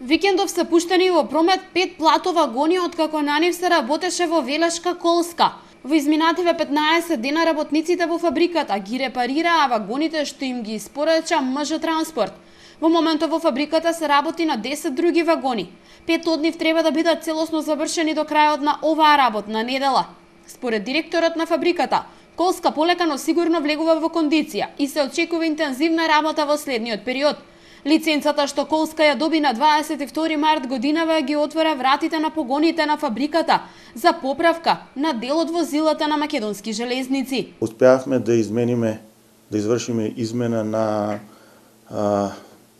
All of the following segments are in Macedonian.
Викендов се пуштени во промет 5 плато вагони откако на нив се работеше во Велешка Колска. Во изминативе 15 дена работниците во фабриката ги репарираа вагоните што им ги испорача МЖ Транспорт. Во моментот во фабриката се работи на 10 други вагони. 5 од нив треба да бидат целосно завршени до крајот на оваа работна недела. Според директорот на фабриката, Колска полека но сигурно влегува во кондиција и се очекува интензивна работа во следниот период. Лиценцата што Колска ја доби на 22 март годинава ги отвора вратите на погоните на фабриката за поправка на дел од возилата на македонски железници. Успеавме да извршиме измена на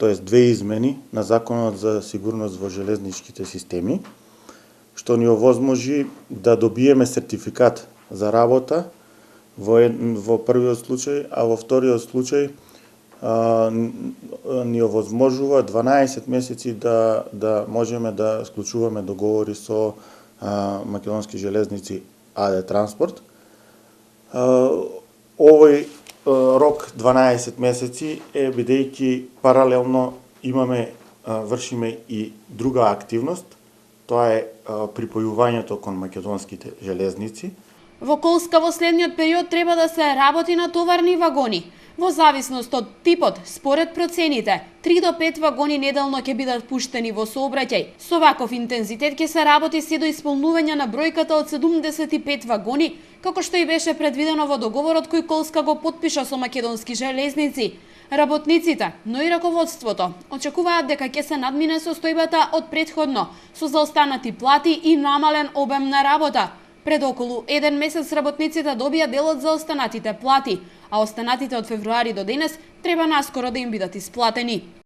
две измени на Законот за сигурност во железничките системи, што ни овозможи да добиеме сертификат за работа во првиот случај, а во вториот случај ни овозможува 12 месеци да можеме да склучуваме договори со Македонски железници АД Транспорт. Овој рок 12 месеци е бидејќи паралелно вршиме и друга активност, тоа е припојувањето кон македонските железници. Во Колска во следниот период треба да се работи на товарни вагони. Во зависност од типот, според процените, 3 до 5 вагони неделно ќе бидат пуштени во сообраќај. Со ваков интензитет ќе се работи се до исполнување на бројката од 75 вагони, како што и беше предвидено во договорот кој Колска го потпиша со Македонски железници. Работниците, но и раководството, очекуваат дека ќе се надмине состојбата од претходно, со заостанати плати и намален обем на работа. Пред околу 1 месец работниците добија дел од заостанатите плати, а останатите од февруари до денес треба наскоро да им бидат исплатени.